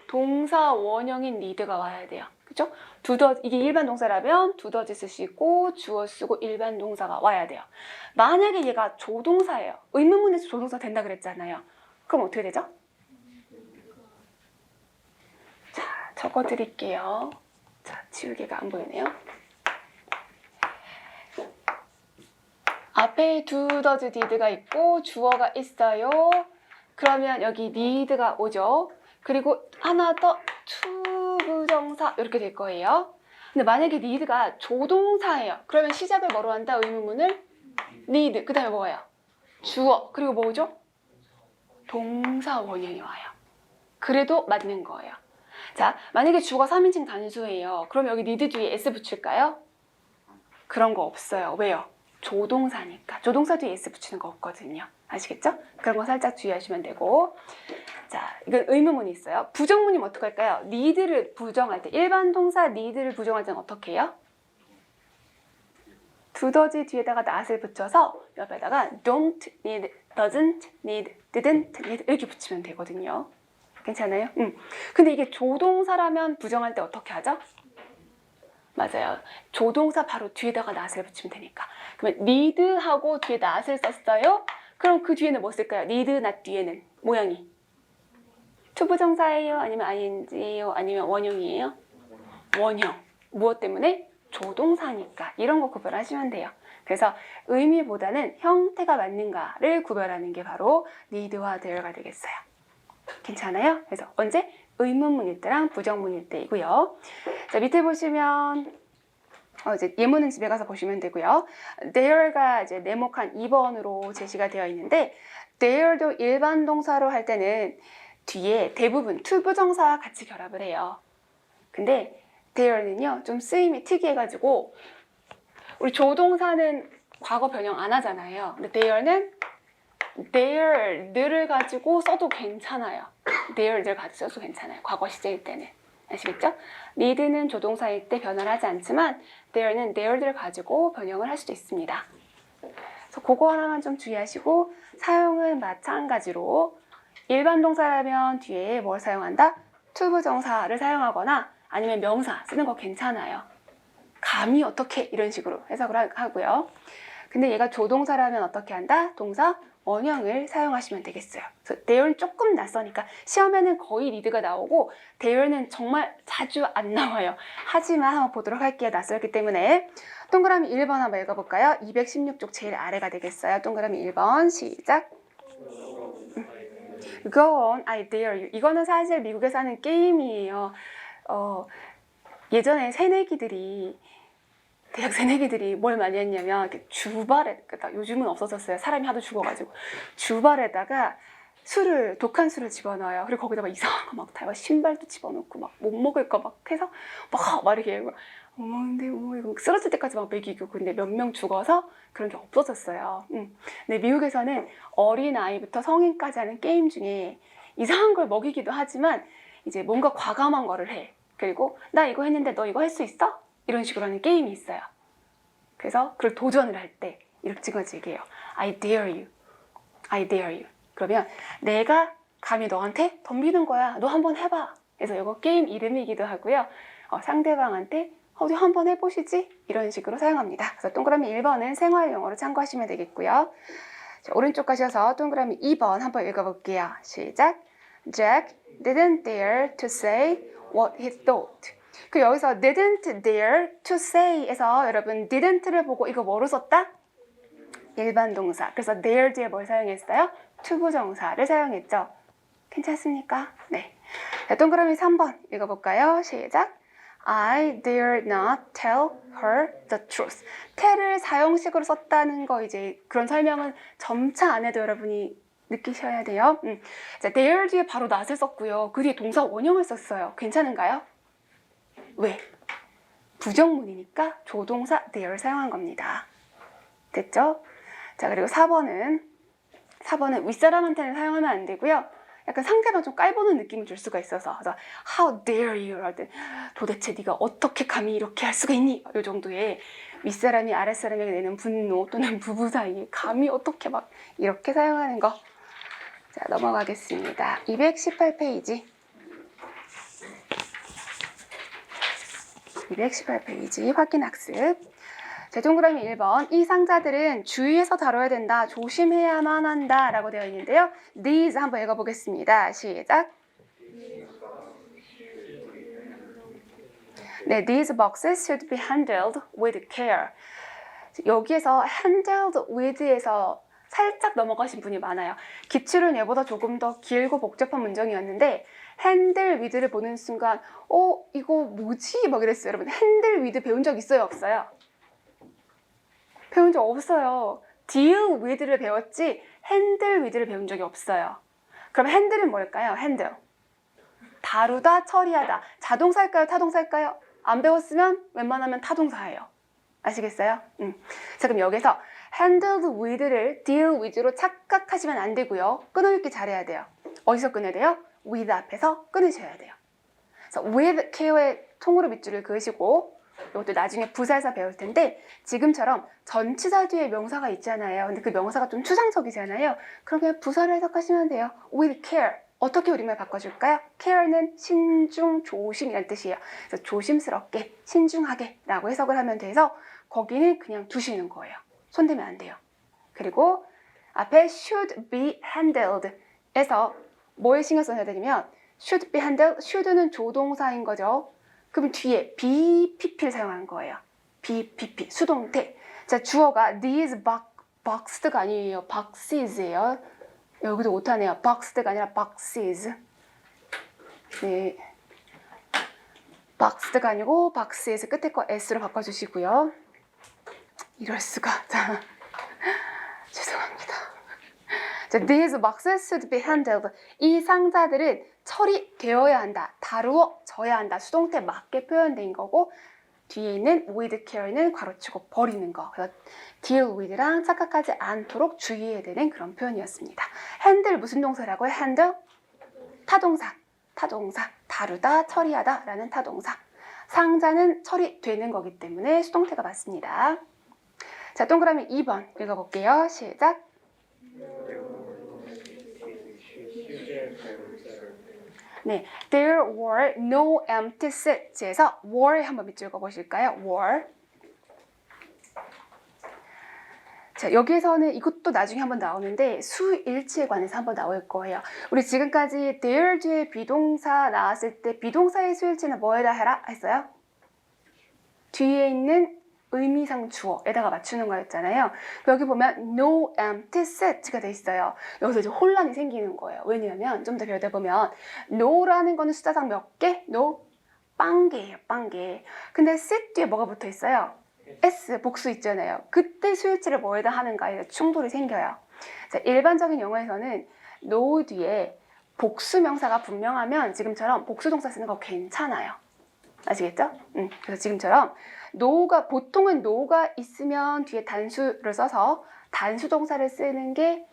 동사 원형인 need가 와야 돼요. 그죠? do, does, 이게 일반 동사라면 do, does 쓰시고 주어 쓰고 일반 동사가 와야 돼요. 만약에 얘가 조동사예요. 의문문에서 조동사 된다 그랬잖아요. 그럼 어떻게 되죠? 자, 적어드릴게요. 자, 지우개가 안 보이네요. 앞에 do, does, did가 있고 주어가 있어요. 그러면 여기 need가 오죠. 그리고 하나 더 투부정사 이렇게 될 거예요. 근데 만약에 need가 조동사예요. 그러면 시작을 뭐로 한다? 의문문을 need. 그 다음에 뭐예요? 주어. 그리고 뭐죠? 동사 원형이 와요. 그래도 맞는 거예요. 자, 만약에 주어가 3인칭 단수예요. 그럼 여기 need 뒤에 s 붙일까요? 그런 거 없어요. 왜요? 조동사니까. 조동사 뒤에 s 붙이는 거 없거든요. 아시겠죠? 그런 거 살짝 주의하시면 되고. 자, 이건 의문문이 있어요. 부정문이면 어떻게 할까요? need를 부정할 때, 일반 동사 need를 부정할 때는 어떻게 해요? 두더지 뒤에다가 not을 붙여서 옆에다가 don't need, doesn't need, didn't need 이렇게 붙이면 되거든요. 괜찮아요? 근데 이게 조동사라면 부정할 때 어떻게 하죠? 맞아요. 조동사 바로 뒤에다가 not을 붙이면 되니까. 그러면 need하고 뒤에 not을 썼어요? 그럼 그 뒤에는 뭐 쓸까요? need, not 뒤에는 모양이 투부정사예요? 아니면 ing예요? 아니면 원형이에요? 원형. 무엇 때문에? 조동사니까. 이런 거 구별하시면 돼요. 그래서 의미보다는 형태가 맞는가를 구별하는 게 바로 need와 there가 되겠어요. 괜찮아요? 그래서 언제? 의문문일 때랑 부정문일 때이고요. 자, 밑에 보시면 이제 예문은 집에 가서 보시면 되고요. there가 이제 네모칸 2번으로 제시가 되어 있는데 there도 일반 동사로 할 때는 뒤에 대부분 투부정사와 같이 결합을 해요. 근데 there는요 좀 쓰임이 특이해가지고 우리 조동사는 과거 변형 안 하잖아요. 근데 there는 there를 가지고 써도 괜찮아요. there를 가지고 써도 괜찮아요. 과거 시제일 때는. 아시겠죠? need는 조동사일 때 변화를 하지 않지만 there는 there를 가지고 변형을 할 수도 있습니다. 그래서 그거 하나만 좀 주의하시고 사용은 마찬가지로 일반 동사라면 뒤에 뭘 사용한다? 투부정사를 사용하거나 아니면 명사 쓰는 거 괜찮아요. 감히 어떻게 이런 식으로 해석을 하고요. 근데 얘가 조동사라면 어떻게 한다? 동사 원형을 사용하시면 되겠어요. 그래서 there는 조금 낯서니까 시험에는 거의 need가 나오고 there는 정말 자주 안 나와요. 하지만 한번 보도록 할게요. 낯설기 때문에. 동그라미 1번 한번 읽어볼까요? 216쪽 제일 아래가 되겠어요. 동그라미 1번 시작. Go on, I dare you. 이거는 사실 미국에서 하는 게임이에요. 예전에 새내기들이 대학 새내기들이 뭘 많이 했냐면 주발에, 요즘은 없어졌어요. 사람이 하도 죽어가지고 주발에다가 독한 술을 집어넣어요. 그리고 거기다가 이상한 거 막 다 신발도 집어넣고 막 못 먹을 거 막 해서 막 이렇게 근데 이거 쓰러질 때까지 막 먹이고 근데 몇 명 죽어서 그런 게 없어졌어요. 근데 미국에서는 어린 아이부터 성인까지 하는 게임 중에 이상한 걸 먹이기도 하지만 이제 뭔가 과감한 거를 해. 그리고 나 이거 했는데 너 이거 할 수 있어? 이런 식으로 하는 게임이 있어요. 그래서 그걸 도전을 할 때 이렇게 찍어서 얘기해요. I dare you. I dare you. 그러면 내가 감히 너한테 덤비는 거야. 너 한번 해봐. 그래서 이거 게임 이름이기도 하고요. 상대방한테 어디 한번 해보시지? 이런 식으로 사용합니다. 그래서 동그라미 1번은 생활용어로 참고하시면 되겠고요. 자, 오른쪽 가셔서 동그라미 2번 한번 읽어볼게요. 시작. Jack didn't dare to say what he thought. 그 여기서 didn't dare to say에서 여러분 didn't를 보고 이거 뭐로 썼다? 일반 동사. 그래서 dare 뒤에 뭘 사용했어요? 투부정사를 사용했죠. 괜찮습니까? 네. 자, 동그라미 3번 읽어볼까요? 시작. I dare not tell her the truth. tell을 사용식으로 썼다는 거 이제 그런 설명은 점차 안 해도 여러분이 느끼셔야 돼요. 자, dare 뒤에 바로 not을 썼고요. 그 뒤에 동사 원형을 썼어요. 괜찮은가요? 왜? 부정문이니까 조동사 there를 사용한 겁니다. 됐죠? 자, 그리고 4번은 윗사람한테는 사용하면 안 되고요. 약간 상대방 좀 깔보는 느낌을 줄 수가 있어서 그래서 How dare you? 할 때 도대체 네가 어떻게 감히 이렇게 할 수가 있니? 이 정도의 윗사람이 아랫사람에게 내는 분노 또는 부부 사이에 감히 어떻게 막 이렇게 사용하는 거. 자, 넘어가겠습니다. 218페이지. 218페이지 확인학습. 동그라미 1번. 이 상자들은 주의해서 다뤄야 된다. 조심해야만 한다. 라고 되어 있는데요. These 한번 읽어보겠습니다. 시작. 네, these boxes should be handled with care. 여기에서 handled with에서 살짝 넘어가신 분이 많아요. 기출은 얘보다 조금 더 길고 복잡한 문장이었는데 handle with를 보는 순간 이거 뭐지? 막 이랬어요. 여러분 handle with 배운 적 있어요? 없어요? 배운 적 없어요. deal with를 배웠지 handle with를 배운 적이 없어요. 그럼 handle은 뭘까요? handle. 다루다, 처리하다. 자동사일까요? 타동사일까요? 안 배웠으면 웬만하면 타동사예요. 아시겠어요? 자, 그럼 여기서 handled with를 deal with로 착각하시면 안 되고요. 끊어읽기 잘해야 돼요. 어디서 끊어야 돼요? with 앞에서 끊으셔야 돼요. 그래서 with care의 통으로 밑줄을 그으시고 이것도 나중에 부사에서 배울 텐데 지금처럼 전치사 뒤에 명사가 있잖아요. 근데 그 명사가 좀 추상적이잖아요. 그럼 그냥 부사를 해석하시면 돼요. with care. 어떻게 우리말 바꿔줄까요? care는 신중, 조심이라는 뜻이에요. 그래서 조심스럽게, 신중하게 라고 해석을 하면 돼서 거기는 그냥 두시는 거예요. 손대면 안 돼요. 그리고 앞에 should be handled 에서 뭘 신경 써야 되냐면 should be handled, should는 조동사인 거죠. 그럼 뒤에 BPP를 사용한 거예요. BPP, 수동태. 자, 주어가 these boxed가 아니에요. boxes예요. 여기도 못하네요. boxed가 아니라 boxes. 네. boxed가 아니고 boxes 끝에 거 s로 바꿔주시고요. 이럴 수가. 자, 죄송합니다. 자, these boxes should be handled. 이 상자들은 처리되어야 한다. 다루어져야 한다. 수동태 맞게 표현된 거고 뒤에 있는 with care는 괄호치고 버리는 거. 그래서 deal with랑 착각하지 않도록 주의해야 되는 그런 표현이었습니다. handle 무슨 동사라고요? handle? 타동사. 다루다, 처리하다 라는 타동사. 상자는 처리되는 거기 때문에 수동태가 맞습니다. 자, 동그라미 2번 읽어볼게요. 시작. 네, there were no empty seats에서 were 한번 밑줄 그어보실까요? were. 자, 여기에서는 이것도 나중에 한번 나오는데 수일치에 관해서 한번 나올 거예요. 우리 지금까지 there 뒤에 비동사 나왔을 때 비동사의 수일치는 뭐에다 해라 했어요? 뒤에 있는 의미상 주어에다가 맞추는 거였잖아요. 여기 보면 no empty seat가 돼 있어요. 여기서 이제 혼란이 생기는 거예요. 왜냐하면 좀 더 배우다 보면 no라는 거는 숫자상 몇 개? no? 빵개예요. 빵개. 근데 seat 뒤에 뭐가 붙어 있어요? S, 복수 있잖아요. 그때 수일치를 뭐에다 하는가에 충돌이 생겨요. 자, 일반적인 영어에서는 no 뒤에 복수 명사가 분명하면 지금처럼 복수 동사 쓰는 거 괜찮아요. 아시겠죠? 그래서 지금처럼 no가 보통은 no가 있으면 뒤에 단수를 써서 단수 동사를 쓰는 게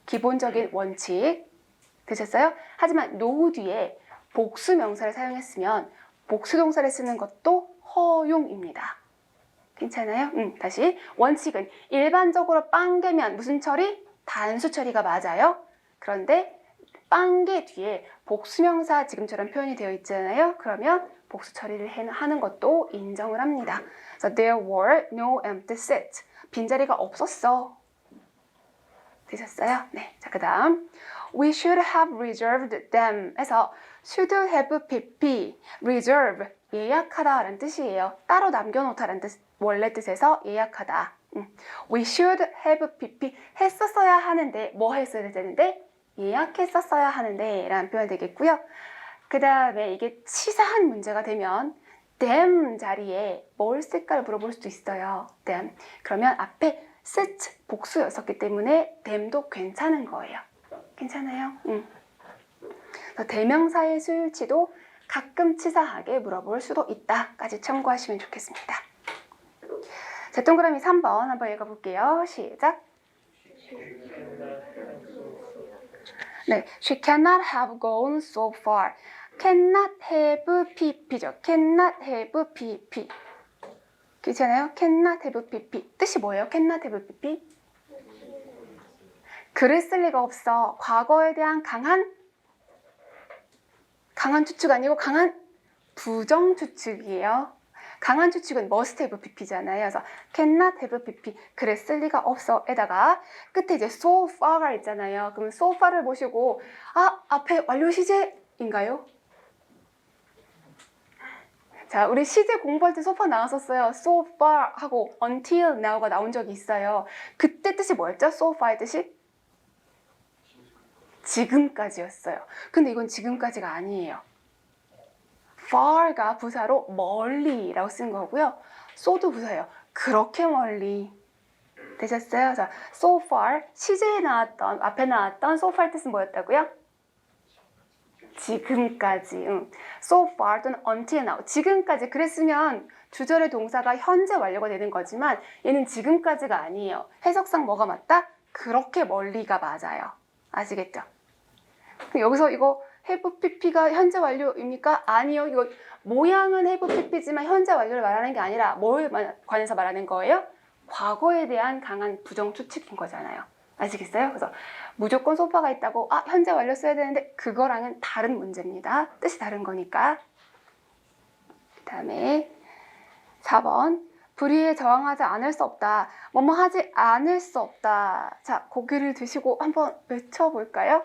기본적인 원칙 되셨어요? 하지만 no 뒤에 복수 명사를 사용했으면 복수 동사를 쓰는 것도 허용입니다. 괜찮아요? 다시 원칙은 일반적으로 빵개면 무슨 처리? 단수 처리가 맞아요. 그런데 빵개 뒤에 복수명사 지금처럼 표현이 되어 있잖아요. 그러면 복수 처리를 하는 것도 인정을 합니다. 그래서 there were no empty seats. 빈자리가 없었어. 되셨어요? 네. 자, 그 다음 we should have reserved them 해서 should have pp reserve 예약하다 라는 뜻이에요. 따로 남겨놓다라는 뜻, 원래 뜻에서 예약하다. we should have pp 했었어야 하는데 뭐 했어야 되는데 예약했었어야 하는데 라는 표현이 되겠고요. 그 다음에 이게 치사한 문제가 되면 them 자리에 뭘 쓸까를 물어볼 수도 있어요. them. 그러면 앞에 sit 복수였었기 때문에 them도 괜찮은 거예요. 괜찮아요? 대명사의 수일치도 가끔 치사하게 물어볼 수도 있다까지 참고하시면 좋겠습니다. 자, 동그라미 3번 한번 읽어볼게요. 시작. 네, she cannot have gone so far. cannot have pp죠. cannot have pp. 괜찮아요? cannot have pp. 뜻이 뭐예요? cannot have pp? 글을 쓸 리가 없어. 과거에 대한 강한 추측 아니고 강한 부정 추측이에요. 강한 추측은 must have pp잖아요. 그래서 cannot have pp. 글을 쓸 리가 없어. 에다가 끝에 이제 so far가 있잖아요. 그럼 so far를 보시고 앞에 완료 시제인가요? 자, 우리 시제 공부할 때 so far 나왔었어요. so far 하고 until now가 나온 적이 있어요. 그때 뜻이 뭐였죠? so far의 뜻이? 지금까지였어요. 근데 이건 지금까지가 아니에요. far가 부사로 멀리라고 쓴 거고요. so도 부사예요. 그렇게 멀리. 되셨어요? 그래서 so far, 시제에 나왔던, 앞에 나왔던 so far 뜻은 뭐였다고요? 지금까지. So far 또는 until now. 지금까지 그랬으면 주절의 동사가 현재 완료가 되는 거지만 얘는 지금까지가 아니에요. 해석상 뭐가 맞다? 그렇게 멀리가 맞아요. 아시겠죠? 여기서 이거 have pp가 현재 완료입니까? 아니요. 이거 모양은 have pp지만 현재 완료를 말하는 게 아니라 뭘 관해서 말하는 거예요? 과거에 대한 강한 부정 추측인 거잖아요. 아시겠어요? 그래서 무조건 소파가 있다고 현재 완료 써야 되는데 그거랑은 다른 문제입니다. 뜻이 다른 거니까. 그 다음에 4번 불의에 저항하지 않을 수 없다. 뭐뭐 하지 않을 수 없다. 자, 고개를 드시고 한번 외쳐볼까요?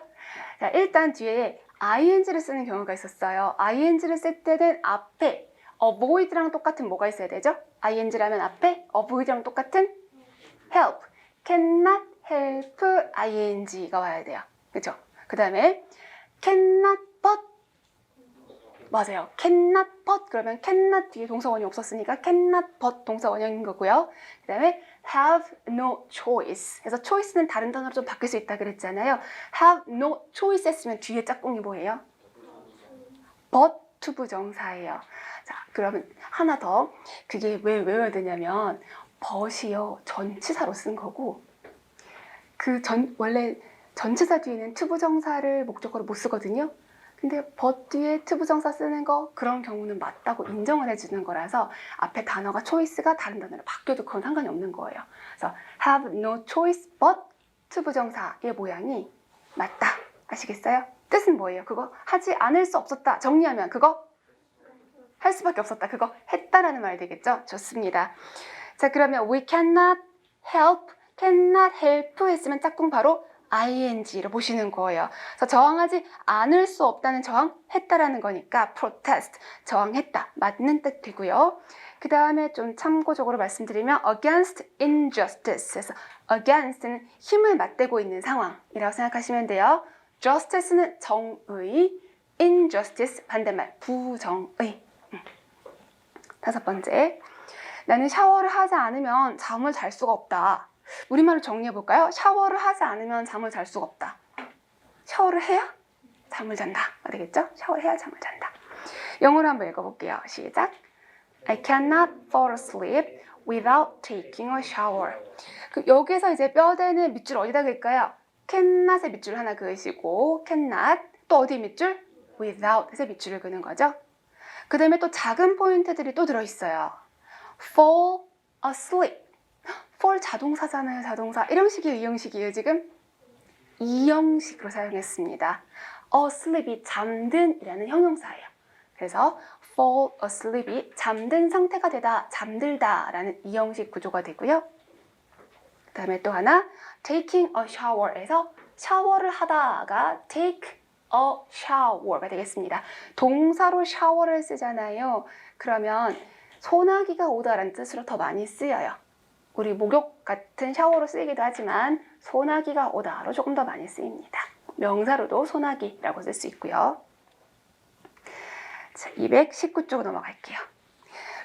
자, 일단 뒤에 ing를 쓰는 경우가 있었어요. ing를 쓸 때는 앞에 avoid랑 똑같은 뭐가 있어야 되죠? ing라면 앞에 avoid랑 똑같은 help, cannot help ing가 와야 돼요. 그렇죠? 그 다음에 cannot but 맞아요. cannot but 그러면 cannot 뒤에 동사원이 없었으니까 cannot but 동사원형인 거고요. 그 다음에 have no choice. 그래서 choice는 다른 단어로 좀 바뀔 수 있다 그랬잖아요. have no choice 했으면 뒤에 짝꿍이 뭐예요? but 투부정사예요. 자, 그러면 하나 더. 그게 왜 외워야 되냐면 but이요. 전치사로 쓴 거고 원래 전치사 뒤에는 투부정사를 목적어로 못 쓰거든요. 근데 but 뒤에 투부정사 쓰는 거 그런 경우는 맞다고 인정을 해주는 거라서 앞에 단어가 choice가 다른 단어로 바뀌어도 그건 상관이 없는 거예요. 그래서 have no choice but 투부정사의 모양이 맞다. 아시겠어요? 뜻은 뭐예요? 그거 하지 않을 수 없었다. 정리하면 그거 할 수밖에 없었다. 그거 했다라는 말이 되겠죠? 좋습니다. 자, 그러면 we cannot help 했으면 짝꿍 바로 ing를 보시는 거예요. 그래서 저항하지 않을 수 없다는 저항했다라는 거니까 protest, 저항했다. 맞는 뜻 되고요. 그 다음에 좀 참고적으로 말씀드리면 against injustice. 그래서 against는 힘을 맞대고 있는 상황이라고 생각하시면 돼요. justice는 정의, injustice 반대말 부정의. 5번째, 나는 샤워를 하지 않으면 잠을 잘 수가 없다. 우리말로 정리해볼까요? 샤워를 하지 않으면 잠을 잘 수가 없다. 샤워를 해야 잠을 잔다. 알겠죠? 샤워를 해야 잠을 잔다. 영어로 한번 읽어볼게요. 시작. I cannot fall asleep without taking a shower. 여기서 이제 뼈대는 밑줄 어디다 그을까요? cannot의 밑줄 하나 그으시고 cannot 또 어디 밑줄? without 해서 밑줄을 그는 거죠. 그 다음에 또 작은 포인트들이 또 들어있어요. fall asleep. fall 자동사잖아요. 자동사. 1형식이에요? 2형식이에요? 지금? 2형식으로 사용했습니다. asleep이 잠든 이라는 형용사예요. 그래서 fall asleep이 잠든 상태가 되다, 잠들다 라는 2형식 구조가 되고요. 그 다음에 또 하나 taking a shower에서 샤워를 하다가 take a shower가 되겠습니다. 동사로 샤워를 쓰잖아요. 그러면 소나기가 오다라는 뜻으로 더 많이 쓰여요. 우리 목욕 같은 샤워로 쓰이기도 하지만 소나기가 오다로 조금 더 많이 쓰입니다. 명사로도 소나기라고 쓸 수 있고요. 자, 219쪽으로 넘어갈게요.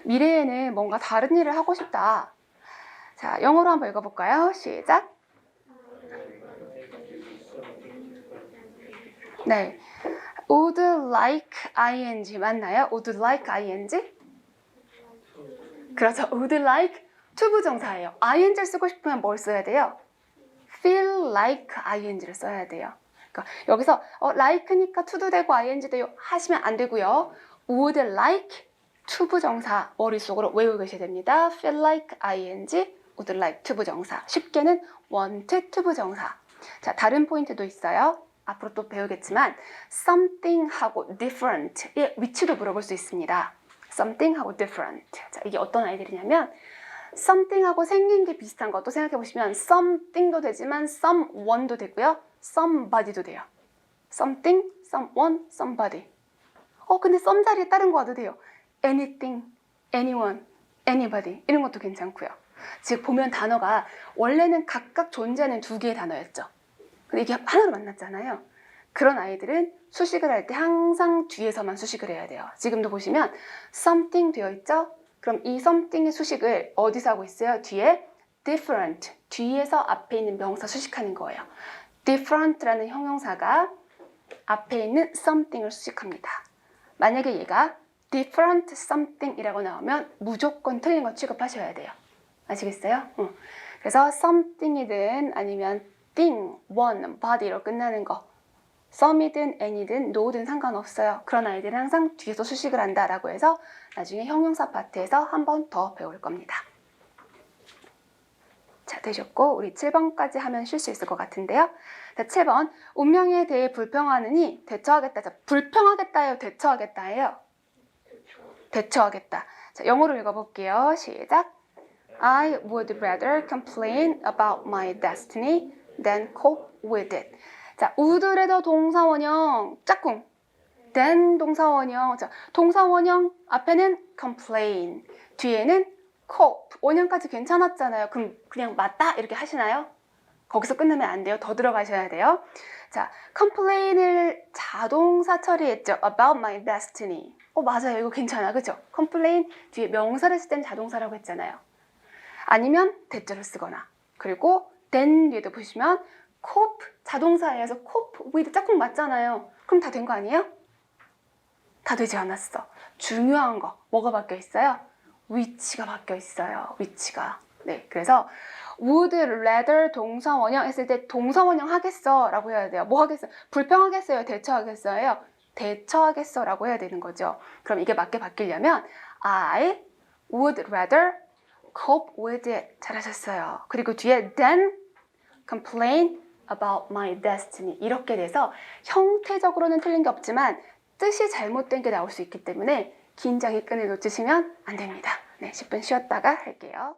미래에는 뭔가 다른 일을 하고 싶다. 자, 영어로 한번 읽어볼까요? 시작. 네, would like ing 맞나요? would like ing? 그렇죠. would like 투부정사예요. ing를 쓰고 싶으면 뭘 써야 돼요? feel like ing를 써야 돼요. 그러니까 여기서 like니까 to도 되고 ing도 되고 하시면 안 되고요. would like 투부정사 머릿속으로 외우고 계셔야 됩니다. feel like ing, would like 투부정사. 쉽게는 want 투부정사. 자, 다른 포인트도 있어요. 앞으로 또 배우겠지만 something하고 different의 위치도 물어볼 수 있습니다. something하고 different. 자, 이게 어떤 아이들이냐면 something하고 생긴 게 비슷한 것도 생각해보시면 something도 되지만 someone도 되고요. somebody도 돼요. something, someone, somebody. 근데 some 자리에 다른 거 와도 돼요. anything, anyone, anybody 이런 것도 괜찮고요. 즉 보면 단어가 원래는 각각 존재하는 두 개의 단어였죠. 근데 이게 하나로 만났잖아요. 그런 아이들은 수식을 할 때 항상 뒤에서만 수식을 해야 돼요. 지금도 보시면 something 되어 있죠? 그럼 이 something의 수식을 어디서 하고 있어요? 뒤에 different, 뒤에서 앞에 있는 명사 수식하는 거예요. different라는 형용사가 앞에 있는 something을 수식합니다. 만약에 얘가 different something이라고 나오면 무조건 틀린 거 취급하셔야 돼요. 아시겠어요? 그래서 something이든 아니면 thing, one, body로 끝나는 거 some이든 any든 no든 상관없어요. 그런 아이들은 항상 뒤에서 수식을 한다라고 해서 나중에 형용사 파트에서 한 번 더 배울 겁니다. 자, 되셨고 우리 7번까지 하면 쉴 수 있을 것 같은데요. 자, 7번 운명에 대해 불평하느니 대처하겠다. 자, 불평하겠다예요? 대처하겠다예요? 대처하겠다. 자, 영어로 읽어볼게요. 시작. I would rather complain about my destiny than cope with it. 자, would rather 동사원형 짝꿍. than 동사원형. 자, 동사원형 앞에는 complain, 뒤에는 cope. 원형까지 괜찮았잖아요. 그럼 그냥 맞다 이렇게 하시나요? 거기서 끝나면 안 돼요. 더 들어가셔야 돼요. 자, complain을 자동사 처리했죠. About my destiny. 맞아요. 이거 괜찮아. 그죠? complain 뒤에 명사를 쓸 땐 자동사라고 했잖아요. 아니면 대절을 쓰거나. 그리고 then 뒤에도 보시면 cope 자동사에서 cope with 짝꿍 맞잖아요. 그럼 다 된 거 아니에요? 다 되지 않았어. 중요한 거 뭐가 바뀌어 있어요? 위치가 바뀌어 있어요. 위치가. 네, 그래서 would rather 동사원형 했을 때 동사원형 하겠어 라고 해야 돼요. 뭐 하겠어? 불평하겠어요? 대처하겠어요? 대처하겠어 라고 해야 되는 거죠. 그럼 이게 맞게 바뀌려면 I would rather cope with it. 잘하셨어요. 그리고 뒤에 then complain about my destiny. 이렇게 돼서 형태적으로는 틀린 게 없지만 뜻이 잘못된 게 나올 수 있기 때문에 긴장의 끈을 놓치시면 안 됩니다. 네, 10분 쉬었다가 할게요.